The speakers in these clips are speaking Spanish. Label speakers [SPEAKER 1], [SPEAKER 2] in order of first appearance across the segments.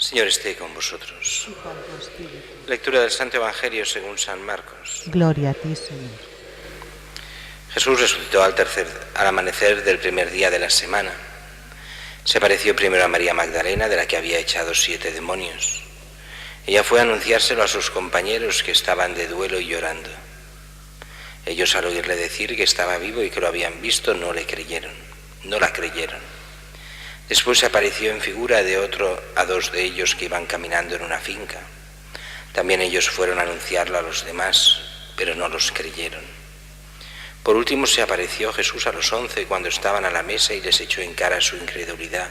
[SPEAKER 1] Señor esté con vosotros.
[SPEAKER 2] y con tu espíritu.
[SPEAKER 1] Lectura del Santo Evangelio según San Marcos.
[SPEAKER 2] Gloria a ti, Señor.
[SPEAKER 1] Jesús resucitó al amanecer del primer día de la semana. Se apareció primero a María Magdalena, de la que había echado 7 demonios. Ella fue a anunciárselo a sus compañeros, que estaban de duelo y llorando. Ellos, al oírle decir que estaba vivo y que lo habían visto, no la creyeron. Después se apareció en figura a 2 de ellos que iban caminando en una finca. También ellos fueron a anunciarlo a los demás, pero no los creyeron. Por último se apareció Jesús a los 11 cuando estaban a la mesa y les echó en cara su incredulidad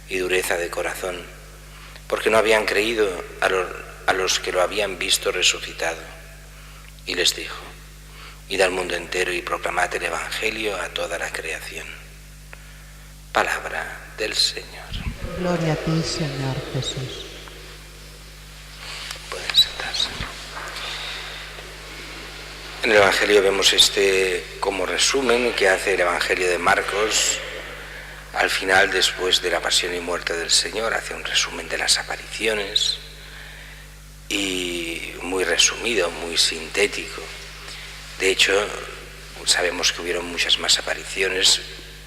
[SPEAKER 1] y dureza de corazón, porque no habían creído a los que lo habían visto resucitado. Y les dijo: id al mundo entero y proclamad el Evangelio a toda la creación. Palabra del Señor.
[SPEAKER 2] Gloria a ti, Señor Jesús.
[SPEAKER 1] Pueden sentarse. En el Evangelio vemos como resumen que hace el Evangelio de Marcos. Al final, después de la pasión y muerte del Señor, hace un resumen de las apariciones, y muy resumido, muy sintético. De hecho, sabemos que hubieron muchas más apariciones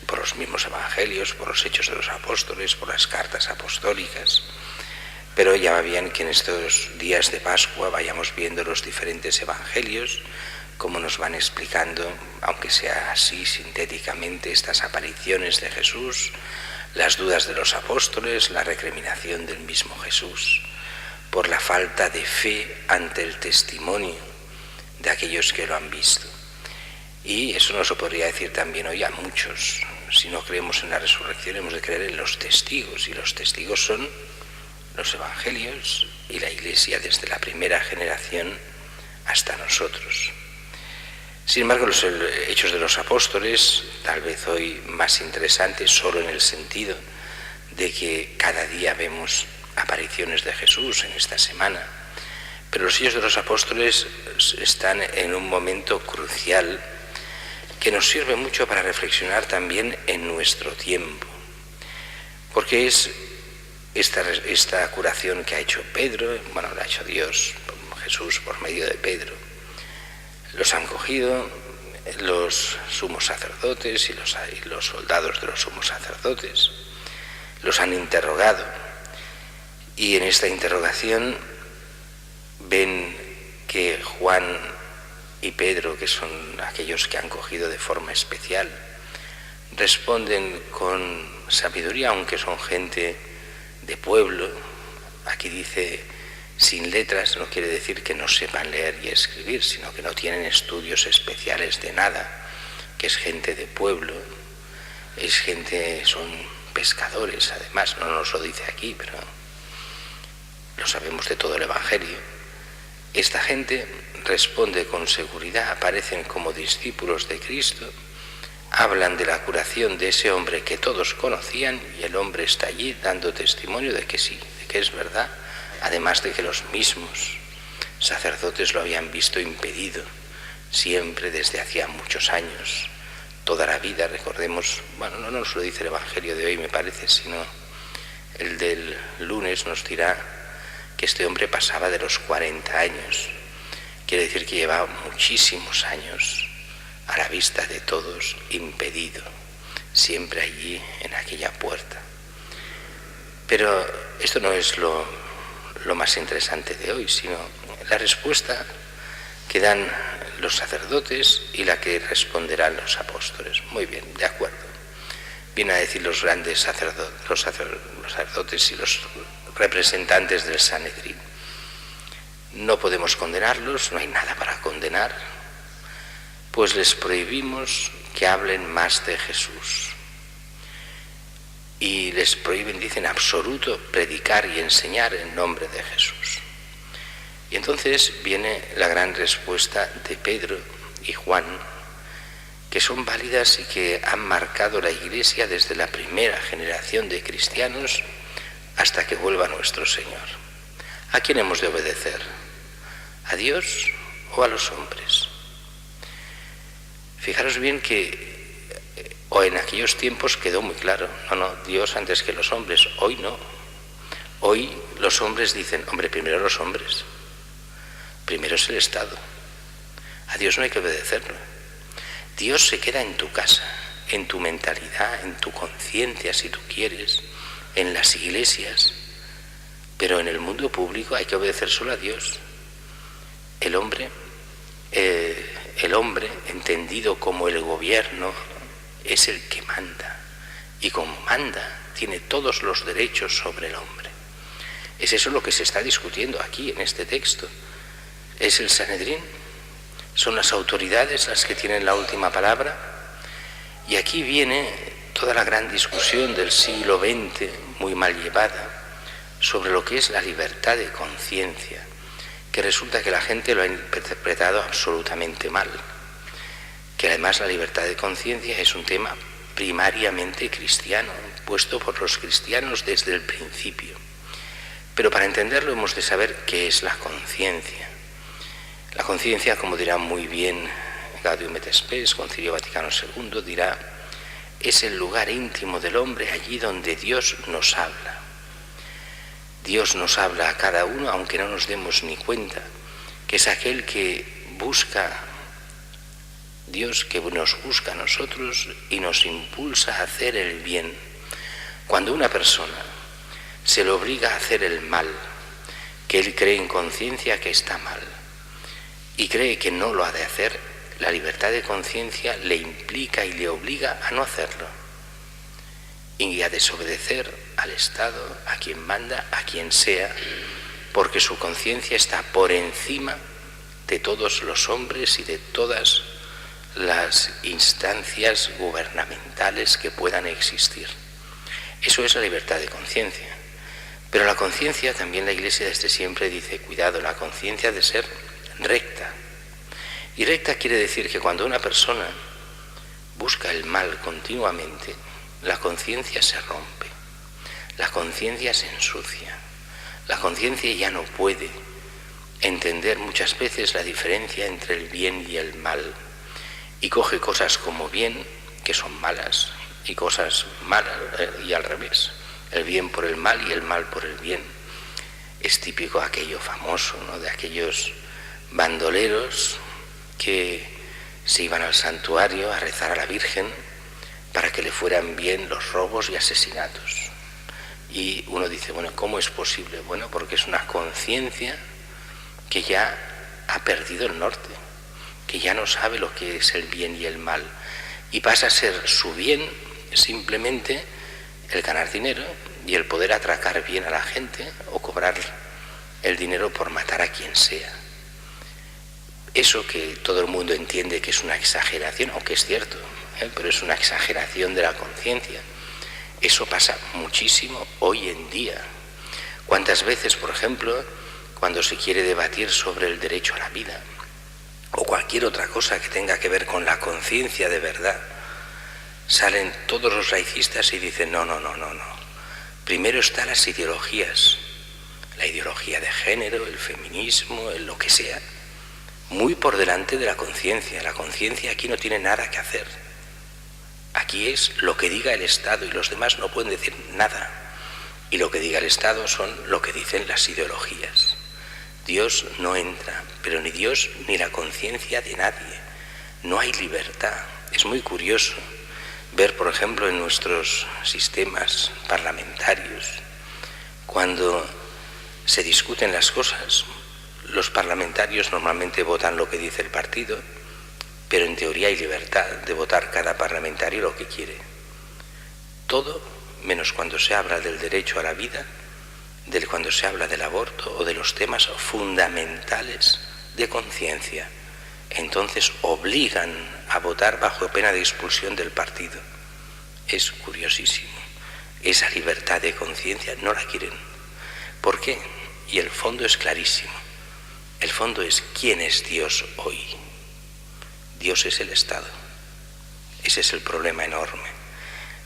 [SPEAKER 1] por los mismos evangelios, por los hechos de los apóstoles, por las cartas apostólicas. Pero ya va bien que en estos días de Pascua vayamos viendo los diferentes evangelios, cómo nos van explicando, aunque sea así sintéticamente, estas apariciones de Jesús, las dudas de los apóstoles, la recriminación del mismo Jesús por la falta de fe ante el testimonio de aquellos que lo han visto. Y eso nos lo podría decir también hoy a muchos. Si no creemos en la resurrección, hemos de creer en los testigos, y los testigos son los evangelios y la Iglesia desde la primera generación hasta nosotros. Sin embargo, los hechos de los apóstoles, tal vez hoy más interesantes solo en el sentido de que cada día vemos apariciones de Jesús en esta semana, pero los hechos de los apóstoles están en un momento crucial que nos sirve mucho para reflexionar también en nuestro tiempo, porque es esta curación que ha hecho Pedro, la ha hecho Dios, Jesús por medio de Pedro. Los han cogido los sumos sacerdotes y los soldados de los sumos sacerdotes, los han interrogado, y en esta interrogación ven que Juan y Pedro, que son aquellos que han cogido de forma especial, responden con sabiduría, aunque son gente de pueblo. Aquí dice sin letras, no quiere decir que no sepan leer y escribir, sino que no tienen estudios especiales de nada, que es gente de pueblo, son pescadores, además, no nos lo dice aquí, pero lo sabemos de todo el Evangelio. Esta gente responde con seguridad, aparecen como discípulos de Cristo, hablan de la curación de ese hombre que todos conocían, y el hombre está allí dando testimonio de que sí, de que es verdad, además de que los mismos sacerdotes lo habían visto impedido siempre desde hacía muchos años, toda la vida. Recordemos, no nos lo dice el Evangelio de hoy, me parece, sino el del lunes nos dirá que este hombre pasaba de los 40 años. Quiere decir que llevaba muchísimos años a la vista de todos, impedido, siempre allí en aquella puerta. Pero esto no es lo más interesante de hoy, sino la respuesta que dan los sacerdotes y la que responderán los apóstoles. Muy bien, de acuerdo. Vienen a decir los grandes sacerdotes, los sacerdotes y los representantes del Sanedrín: no podemos condenarlos, no hay nada para condenar, pues les prohibimos que hablen más de Jesús. Y les prohíben, dicen, absoluto predicar y enseñar en nombre de Jesús. Y entonces viene la gran respuesta de Pedro y Juan, que son válidas y que han marcado la Iglesia desde la primera generación de cristianos hasta que vuelva nuestro Señor. ¿A quién hemos de obedecer? ¿A Dios o a los hombres? Fijaros bien que en aquellos tiempos quedó muy claro, Dios antes que los hombres. Hoy no. Hoy los hombres dicen, hombre, primero los hombres, primero es el Estado. A Dios no hay que obedecerlo. Dios se queda en tu casa, en tu mentalidad, en tu conciencia, si tú quieres, en las iglesias, pero en el mundo público hay que obedecer solo a Dios. El hombre, entendido como el gobierno, es el que manda, y como manda, tiene todos los derechos sobre el hombre. Es eso lo que se está discutiendo aquí en este texto. Es el Sanedrín, son las autoridades las que tienen la última palabra, y aquí viene toda la gran discusión del siglo XX, muy mal llevada, sobre lo que es la libertad de conciencia, que resulta que la gente lo ha interpretado absolutamente mal, que además la libertad de conciencia es un tema primariamente cristiano, puesto por los cristianos desde el principio. Pero para entenderlo hemos de saber qué es la conciencia. La conciencia, como dirá muy bien Gaudium et Spes, Concilio Vaticano II, dirá, es el lugar íntimo del hombre, allí donde Dios nos habla. Dios nos habla a cada uno, aunque no nos demos ni cuenta, que es aquel que busca, Dios que nos busca a nosotros y nos impulsa a hacer el bien. Cuando una persona se le obliga a hacer el mal, que él cree en conciencia que está mal, y cree que no lo ha de hacer, la libertad de conciencia le implica y le obliga a no hacerlo, y a desobedecer al Estado, a quien manda, a quien sea, porque su conciencia está por encima de todos los hombres y de todas las instancias gubernamentales que puedan existir. Eso es la libertad de conciencia. Pero la conciencia, también la Iglesia desde siempre dice, cuidado, la conciencia ha de ser recta. Y recta quiere decir que cuando una persona busca el mal continuamente, la conciencia se rompe, la conciencia se ensucia, la conciencia ya no puede entender muchas veces la diferencia entre el bien y el mal, y coge cosas como bien, que son malas, y cosas malas, y al revés, el bien por el mal y el mal por el bien. Es típico aquello famoso, ¿no?, de aquellos bandoleros que se iban al santuario a rezar a la Virgen para que le fueran bien los robos y asesinatos. Y uno dice, bueno, ¿cómo es posible? Bueno, porque es una conciencia que ya ha perdido el norte, que ya no sabe lo que es el bien y el mal, y pasa a ser su bien simplemente el ganar dinero y el poder atracar bien a la gente o cobrar el dinero por matar a quien sea. Eso que todo el mundo entiende que es una exageración, aunque es cierto, pero es una exageración de la conciencia. Eso pasa muchísimo hoy en día. ¿Cuántas veces, por ejemplo, cuando se quiere debatir sobre el derecho a la vida o cualquier otra cosa que tenga que ver con la conciencia de verdad, salen todos los laicistas y dicen, no. Primero están las ideologías, la ideología de género, el feminismo, el lo que sea, muy por delante de la conciencia. La conciencia aquí no tiene nada que hacer. Aquí es lo que diga el Estado y los demás no pueden decir nada. Y lo que diga el Estado son lo que dicen las ideologías. Dios no entra, pero ni Dios ni la conciencia de nadie. No hay libertad. Es muy curioso ver, por ejemplo, en nuestros sistemas parlamentarios, cuando se discuten las cosas, los parlamentarios normalmente votan lo que dice el partido, pero en teoría hay libertad de votar cada parlamentario lo que quiere. Todo menos cuando se habla del derecho a la vida, cuando se habla del aborto o de los temas fundamentales de conciencia. Entonces obligan a votar bajo pena de expulsión del partido. Es curiosísimo. Esa libertad de conciencia no la quieren. ¿Por qué? Y el fondo es clarísimo. El fondo es ¿quién es Dios hoy? Dios es el Estado. Ese es el problema enorme.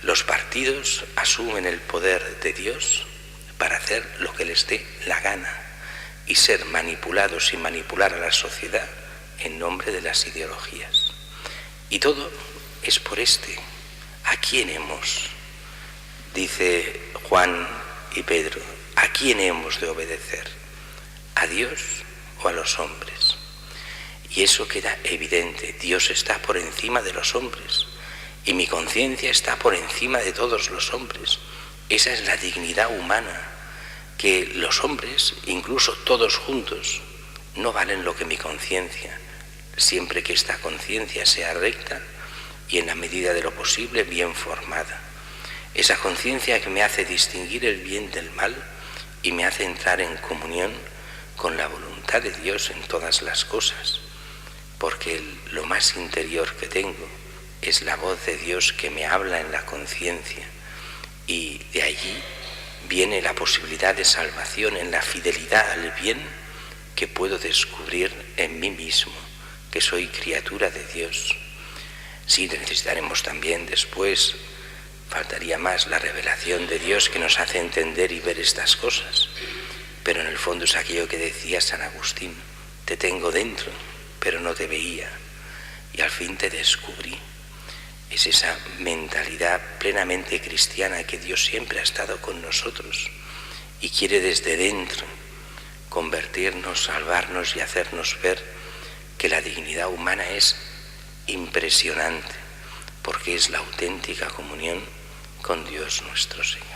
[SPEAKER 1] Los partidos asumen el poder de Dios para hacer lo que les dé la gana y ser manipulados y manipular a la sociedad en nombre de las ideologías. Y todo es por ¿a quién hemos? Dice Juan y Pedro, ¿a ¿A quién hemos de obedecer? ¿A Dios o a los hombres? Y eso queda evidente. Dios está por encima de los hombres y mi conciencia está por encima de todos los hombres. Esa es la dignidad humana, que los hombres, incluso todos juntos, no valen lo que mi conciencia, siempre que esta conciencia sea recta y en la medida de lo posible bien formada. Esa conciencia que me hace distinguir el bien del mal y me hace entrar en comunión con la voluntad de Dios en todas las cosas, porque lo más interior que tengo es la voz de Dios que me habla en la conciencia, y de allí viene la posibilidad de salvación en la fidelidad al bien que puedo descubrir en mí mismo, que soy criatura de Dios. Sí, necesitaremos también después, faltaría más, la revelación de Dios que nos hace entender y ver estas cosas, pero en el fondo es aquello que decía San Agustín: te tengo dentro, pero no te veía, y al fin te descubrí. Es esa mentalidad plenamente cristiana que Dios siempre ha estado con nosotros y quiere desde dentro convertirnos, salvarnos y hacernos ver que la dignidad humana es impresionante, porque es la auténtica comunión con Dios nuestro Señor.